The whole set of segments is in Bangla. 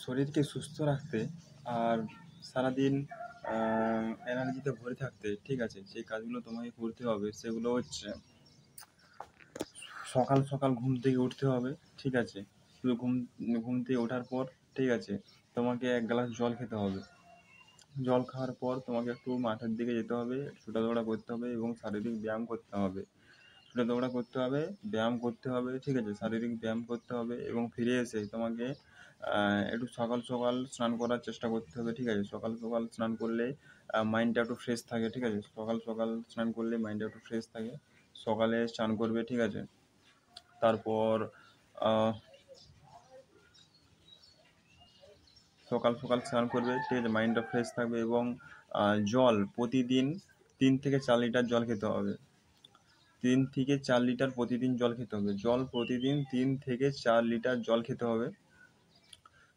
শরীরকে সুস্থ রাখতে আর সারাদিন এনার্জিতে ভরে থাকতে, ঠিক আছে, যে কাজগুলো তোমাকে করতে হবে সেগুলো হচ্ছে সকাল সকাল ঘুম থেকে উঠতে হবে, ঠিক আছে। শুধু ঘুম ঘুম থেকে ওঠার পর, ঠিক আছে, তোমাকে 1 গ্লাস জল খেতে হবে। জল খাওয়ার পর তোমাকে একটু মাঠের দিকে যেতে হবে, ছোটাদৌড়া করতে হবে এবং শারীরিক ব্যায়াম করতে হবে। ছোটাদৌড়া করতে হবে, ব্যায়াম করতে হবে, ঠিক আছে, শারীরিক ব্যায়াম করতে হবে এবং ফিরে এসে তোমাকে একটু সকাল সকাল স্নান করার চেষ্টা করতে হবে, ঠিক আছে। সকাল সকাল স্নান করলে মাইন্ডটা একটু ফ্রেশ থাকে, ঠিক আছে। সকাল সকাল স্নান করলে মাইন্ডটা একটু ফ্রেশ থাকে। সকালে স্নান করবে, ঠিক আছে। তারপর আহ, সকাল সকাল স্নান করবে, ঠিক আছে, মাইন্ডটা ফ্রেশ থাকবে এবং জল প্রতিদিন 3 থেকে 4 লিটার জল খেতে হবে। 3 থেকে 4 লিটার প্রতিদিন জল খেতে হবে। জল প্রতিদিন 3 থেকে 4 লিটার জল খেতে হবে।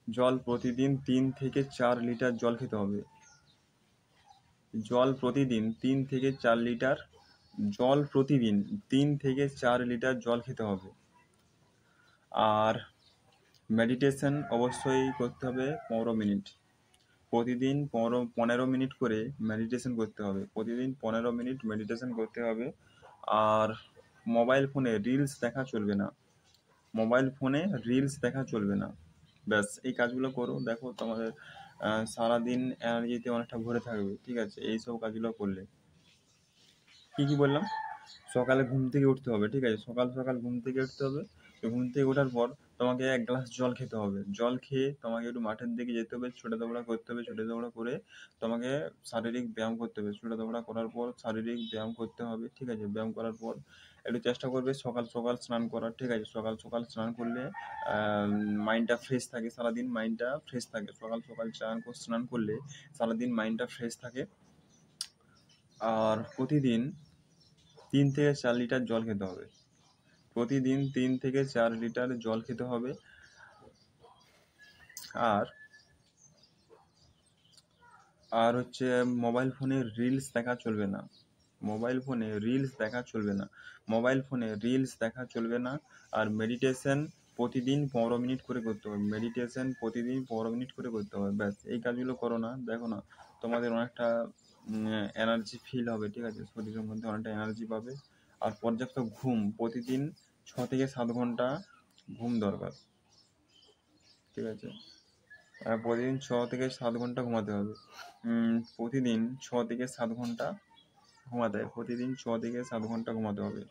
জল প্রতিদিন 3 থেকে 4 লিটার জল খেতে হবে। জল প্রতিদিন 3 থেকে 4 লিটার জল প্রতিদিন 3 থেকে 4 লিটার জল খেতে হবে। আর মেডিটেশন অবশ্যই করতে হবে 15 মিনিট। প্রতিদিন 15 মিনিট করে মেডিটেশন করতে হবে। প্রতিদিন 15 মিনিট মেডিটেশন করতে হবে। আর মোবাইল ফোনে রিলস দেখা চলবে না। মোবাইল ফোনে রিলস দেখা চলবে না। ব্যাস এই কাজগুলো করো, দেখো তোমাদের সারাদিন এনার্জিতে অনেকটা ভরে থাকবে, ঠিক আছে, এইসব কাজগুলো করলে। কি কি বললাম? সকালে ঘুম থেকে উঠতে হবে, ঠিক আছে, সকাল সকাল ঘুম থেকে উঠতে হবে। তো ঘুম থেকে ওঠার পর তোমাকে 1 গ্লাস জল খেতে হবে। জল খেয়ে তোমাকে একটু মাঠের দিকে যেতে হবে, ছোটাদৌড়া করতে হবে। ছোটাদৌড়া করে তোমাকে শারীরিক ব্যায়াম করতে হবে। ছোটাদৌড়া করার পর শারীরিক ব্যায়াম করতে হবে, ঠিক আছে। ব্যায়াম করার পর একটু চেষ্টা করবে সকাল সকাল স্নান করার, ঠিক আছে। সকাল সকাল স্নান করলে মাইন্ডটা ফ্রেশ থাকে, সারাদিন মাইন্ডটা ফ্রেশ থাকে। সকাল সকাল স্নান করলে সারাদিন মাইন্ডটা ফ্রেশ থাকে। আর প্রতিদিন 3 থেকে 4 লিটার জল খেতে হবে। প্রতিদিন 3 থেকে 4 লিটার জল খেতে হবে। আর আর হচ্ছে মোবাইল ফোনে রিলস দেখা চলবে না। মোবাইল ফোনে রিলস দেখা চলবে না। মোবাইল ফোনে রিলস দেখা চলবে না। আর মেডিটেশন প্রতিদিন 15 মিনিট করে করতে হবে। মেডিটেশন প্রতিদিন 15 মিনিট করে করতে হবে। ব্যাস এই কাজগুলো করো না, দেখো না তোমাদের অনেকটা এনার্জি ফিল হবে, ঠিক আছে, শরীরের মধ্যে অনেকটা এনার্জি পাবে। আর পর্যাপ্ত ঘুম প্রতিদিন 6 থেকে 7 ঘন্টা ঘুম দরকার, ঠিক আছে। প্রতিদিন 6 থেকে 7 ঘন্টা ঘুমাতে হবে। প্রতিদিন 6 থেকে 7 ঘন্টা ঘুমাতে হবে। প্রতিদিন 6 থেকে 7 ঘন্টা ঘুমাতে হবে।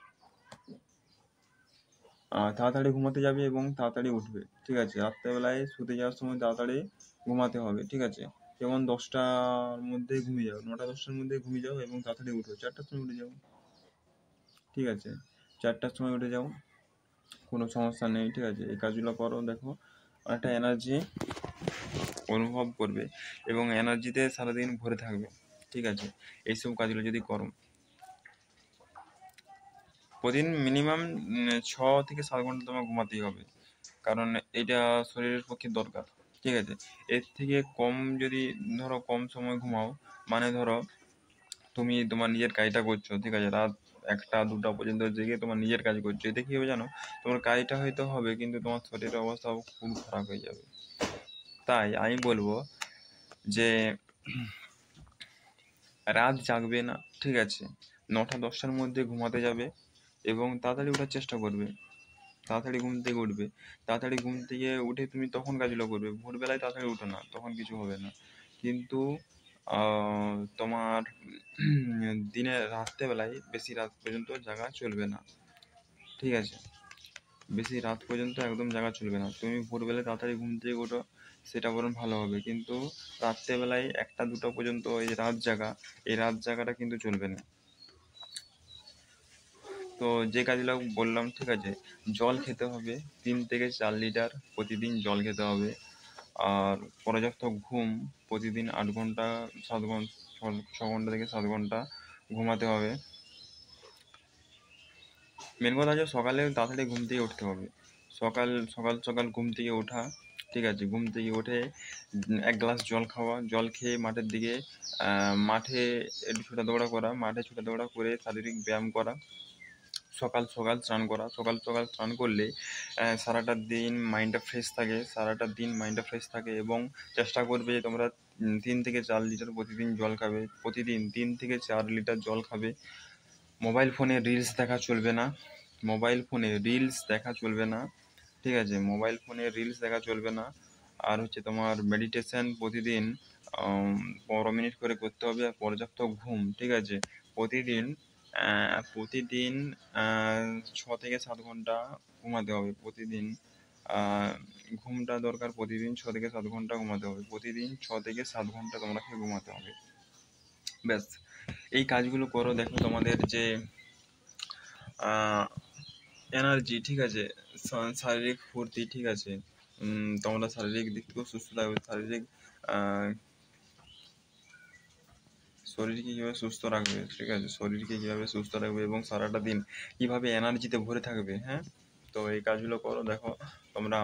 তাড়াতাড়ি ঘুমাতে যাবে এবং তাড়াতাড়ি উঠবে, ঠিক আছে। রাত্রেবেলায় শুতে যাওয়ার সময় তাড়াতাড়ি ঘুমাতে হবে, ঠিক আছে। যেমন 10টার মধ্যে ঘুমিয়ে যাও, 9টা-10টার মধ্যে ঘুমিয়ে যাও এবং তাড়াতাড়ি উঠো, 4টার সময় উঠে যাও, ঠিক আছে। 4টার সময় উঠে যাও, কোনো সমস্যা নেই, ঠিক আছে। এই কাজগুলো করো, দেখো অনেকটা এনার্জি অনুভব করবে এবং এনার্জিতে সারাদিন ভরে থাকবে, ঠিক আছে। এইসব কাজগুলো যদি করো প্রতিদিন মিনিমাম 6 থেকে 7 ঘন্টা তোমার ঘুমাতেই হবে, কারণ এটা শরীরের পক্ষে দরকার, ঠিক আছে। এর থেকে কম যদি ধরো কম সময় ঘুমাও, মানে ধরো তুমি তোমার নিজের কাজটা করছো, ঠিক আছে, রাত 1টা-2টা পর্যন্ত জেগে তোমার নিজের কাজ করছো, এতে কী হবে জানো, তোমার কাজটা হয়তো হবে কিন্তু তোমার শরীরের অবস্থা খুব খারাপ হয়ে যাবে। তাই আমি বলবো যে রাত জাগবে না, ঠিক আছে, 9টা-10টার মধ্যে ঘুমাতে যাবে এবং তাড়াতাড়ি ওঠার চেষ্টা করবে। তাড়াতাড়ি ঘুম থেকে উঠবে। তাড়াতাড়ি ঘুম থেকে উঠে তুমি তখন কাজগুলো করবে। ভোরবেলায় তাড়াতাড়ি উঠো না, তখন কিছু হবে না। কিন্তু তোমার রাত্রেবেলায় বেশি রাত পর্যন্ত জাগা চলবে না, ঠিক আছে। বেশি রাত পর্যন্ত একদম জাগা চলবে না। তুমি ভোরবেলায় তাড়াতাড়ি ঘুম থেকে ওঠো, সেটা বরং ভালো হবে। কিন্তু রাত্রেবেলায় 1টা-2টা পর্যন্ত এই রাত জাগা, এই রাত জাগাটা কিন্তু চলবে না। তো যে কাজগুলো বললাম, ঠিক আছে, জল খেতে হবে 3 থেকে 4 লিটার প্রতিদিন জল খেতে হবে। আর পর্যাপ্ত ঘুম প্রতিদিন 8 ঘন্টা 7 ঘন্টা 6 ঘন্টা থেকে 7 ঘন্টা ঘুমাতে হবে। মেন কথা হচ্ছে সকালে তাড়াতাড়ি ঘুম থেকে উঠতে হবে। সকাল সকাল সকাল ঘুম থেকে ওঠা, ঠিক আছে, ঘুম থেকে উঠে 1 গ্লাস জল খাওয়া, জল খেয়ে মাঠের দিকে মাঠে একটু ছোটাদৌড়া করা, মাঠে ছোটাদৌড়া করে শারীরিক ব্যায়াম করা, সকাল সকাল স্নান করা। সকাল সকাল স্নান করলে সারাটা দিন মাইন্ডটা ফ্রেশ থাকে, সারাটা দিন মাইন্ডটা ফ্রেশ থাকে। এবং চেষ্টা করবে যে তোমরা 3 থেকে 4 লিটার প্রতিদিন জল খাবে, প্রতিদিন 3 থেকে 4 লিটার জল খাবে। মোবাইল ফোনে রিলস দেখা চলবে না, মোবাইল ফোনে রিলস দেখা চলবে না, ঠিক আছে? মোবাইল ফোনে রিলস দেখা চলবে না। আর হচ্ছে তোমার মেডিটেশন প্রতিদিন 15 মিনিট করে করতে হবে। আর পর্যাপ্ত ঘুম, ঠিক আছে? প্রতিদিন প্রতিদিন 6 থেকে 7 ঘন্টা ঘুমাতে হবে প্রতিদিন। আহ, ঘুমটা দরকার, প্রতিদিন 6 থেকে 7 ঘন্টা ঘুমাতে হবে, প্রতিদিন 6 থেকে 7 ঘন্টা তোমাকে ঘুমাতে হবে। ব্যাস, এই কাজগুলো করো, দেখো তোমাদের যে এনার্জি, ঠিক আছে, শারীরিক ফুর্তি, ঠিক আছে, তোমরা শারীরিক দিক থেকেও সুস্থ থাকবে। আহ, শরীরকে কীভাবে সুস্থ রাখবে, ঠিক আছে, শরীরকে কীভাবে সুস্থ রাখবে এবং সারাটা দিন কীভাবে এনার্জিতে ভরে থাকবে, হ্যাঁ? তো এই কাজগুলো করো, দেখো তোমরা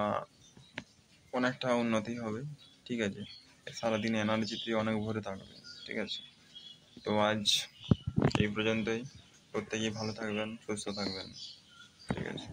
অনেকটা উন্নতি হবে, ঠিক আছে? সারাদিন এনার্জিতে অনেক ভরে থাকবে, ঠিক আছে? তো আজ এই পর্যন্তই। প্রত্যেকেই ভালো থাকবেন, সুস্থ থাকবেন, ঠিক আছে?